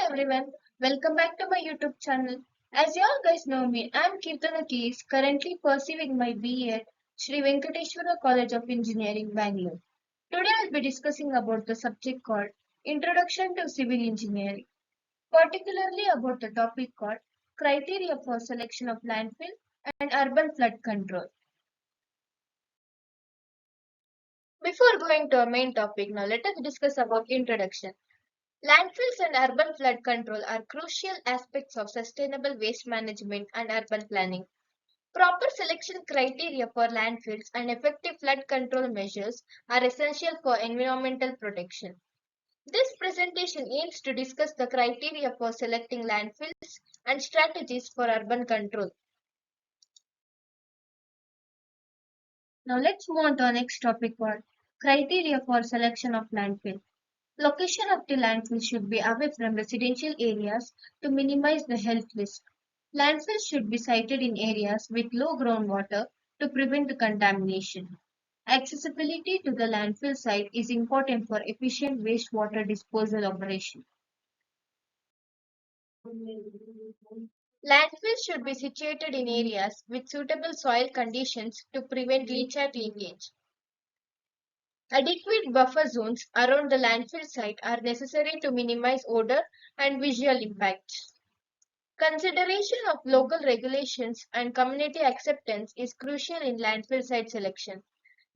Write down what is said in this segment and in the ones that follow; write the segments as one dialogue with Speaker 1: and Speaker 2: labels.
Speaker 1: everyone, welcome back to my YouTube channel. As you all guys know me, I am Keerthana, currently pursuing my BA at Sri Venkateswara College of Engineering, Bangalore. Today I'll be discussing about the subject called Introduction to Civil Engineering, particularly about the topic called Criteria for Selection of Landfill and Urban Flood Control. Before going to our main topic, now let us discuss about introduction. Landfills and urban flood control are crucial aspects of sustainable waste management and urban planning. Proper selection criteria for landfills and effective flood control measures are essential for environmental protection. This presentation aims to discuss the criteria for selecting landfills and strategies for urban control. Now let's move on to our next topic called criteria for selection of landfill. Location of the landfill should be away from residential areas to minimize the health risk. Landfills should be sited in areas with low groundwater to prevent the contamination. Accessibility to the landfill site is important for efficient wastewater disposal operation. Landfills should be situated in areas with suitable soil conditions to prevent leachate leakage. Adequate buffer zones around the landfill site are necessary to minimize odor and visual impacts. Consideration of local regulations and community acceptance is crucial in landfill site selection.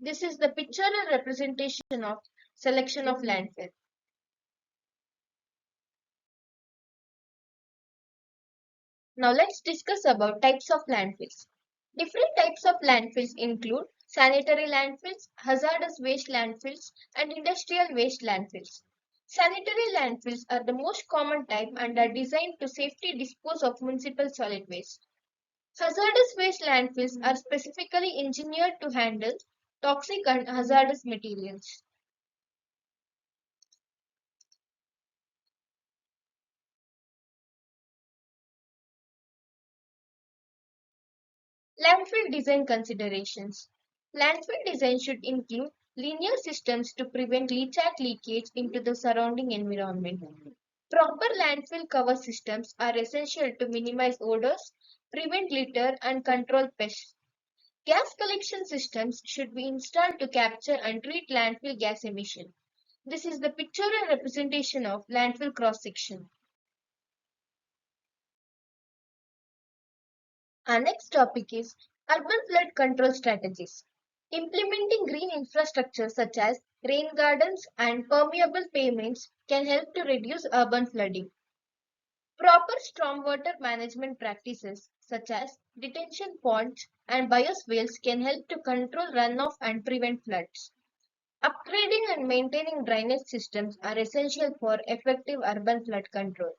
Speaker 1: This is the pictorial representation of selection of landfill. Now let's discuss about types of landfills. Different types of landfills include sanitary landfills, hazardous waste landfills, and industrial waste landfills. Sanitary landfills are the most common type and are designed to safely dispose of municipal solid waste. Hazardous waste landfills are specifically engineered to handle toxic and hazardous materials. Landfill design considerations. Landfill design should include linear systems to prevent leachate leakage into the surrounding environment. Proper landfill cover systems are essential to minimize odors, prevent litter, and control pests. Gas collection systems should be installed to capture and treat landfill gas emission. This is the pictorial representation of landfill cross section. Our next topic is urban flood control strategies. Implementing green infrastructure such as rain gardens and permeable pavements can help to reduce urban flooding. Proper stormwater management practices such as detention ponds and bioswales can help to control runoff and prevent floods. Upgrading and maintaining drainage systems are essential for effective urban flood control.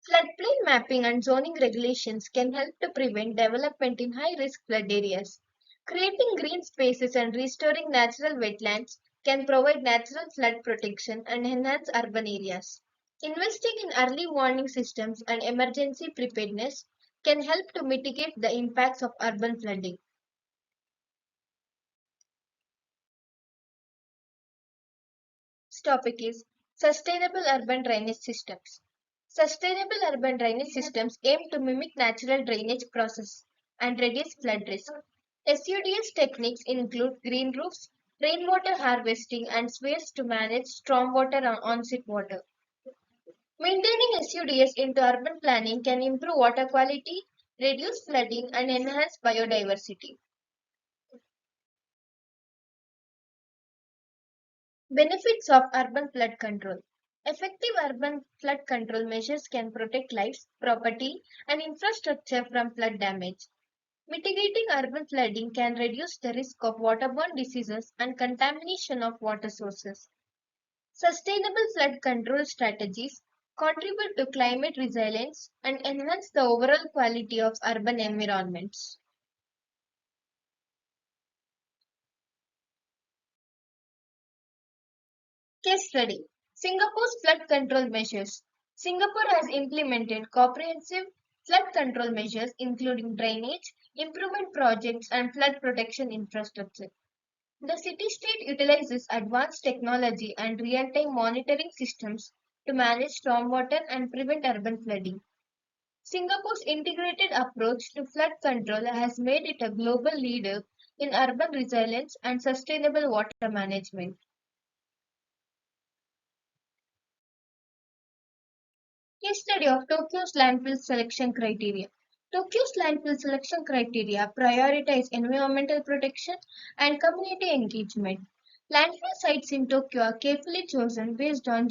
Speaker 1: Floodplain mapping and zoning regulations can help to prevent development in high-risk flood areas. Creating green spaces and restoring natural wetlands can provide natural flood protection and enhance urban areas. Investing in early warning systems and emergency preparedness can help to mitigate the impacts of urban flooding. This topic is sustainable urban drainage systems. Sustainable urban drainage systems aim to mimic natural drainage process and reduce flood risk. SUDS techniques include green roofs, rainwater harvesting, and Svce to manage stormwater and on-site water. Maintaining SUDS into urban planning can improve water quality, reduce flooding, and enhance biodiversity. Benefits of urban flood control. Effective urban flood control measures can protect lives, property, and infrastructure from flood damage. Mitigating urban flooding can reduce the risk of waterborne diseases and contamination of water sources. Sustainable flood control strategies contribute to climate resilience and enhance the overall quality of urban environments. Case study: Singapore's flood control measures. Singapore has implemented comprehensive Flood control measures, including drainage, improvement projects, and flood protection infrastructure. The city-state utilizes advanced technology and real-time monitoring systems to manage stormwater and prevent urban flooding. Singapore's integrated approach to flood control has made it a global leader in urban resilience and sustainable water management. Case study of Tokyo's landfill selection criteria. Tokyo's landfill selection criteria prioritize environmental protection and community engagement. Landfill sites in Tokyo are carefully chosen based on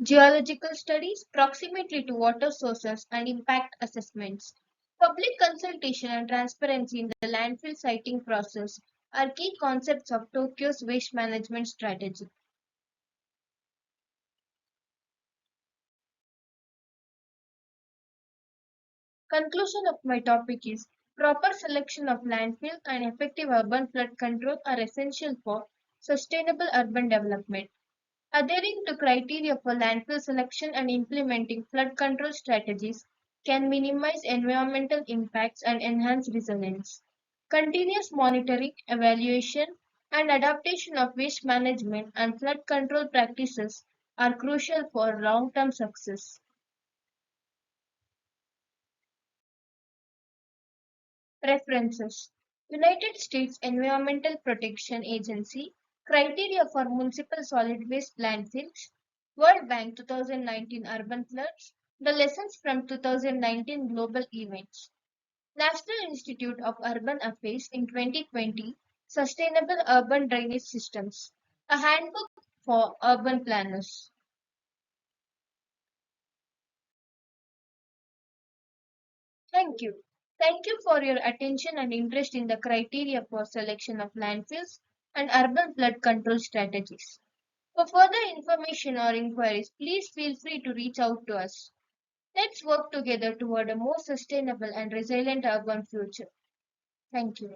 Speaker 1: geological studies, proximity to water sources, and impact assessments. Public consultation and transparency in the landfill siting process are key concepts of Tokyo's waste management strategy. Conclusion of my topic is proper selection of landfill and effective urban flood control are essential for sustainable urban development. Adhering to criteria for landfill selection and implementing flood control strategies can minimize environmental impacts and enhance resilience. Continuous monitoring, evaluation, and adaptation of waste management and flood control practices are crucial for long term success. References: United States Environmental Protection Agency Criteria for Municipal Solid Waste Landfills, World Bank 2019 Urban Floods, The Lessons from 2019 Global Events, National Institute of Urban Affairs in 2020 Sustainable Urban Drainage Systems, a handbook for urban planners. Thank you. Thank you for your attention and interest in the criteria for selection of landfills and urban flood control strategies. For further information or inquiries, please feel free to reach out to us. Let's work together toward a more sustainable and resilient urban future. Thank you.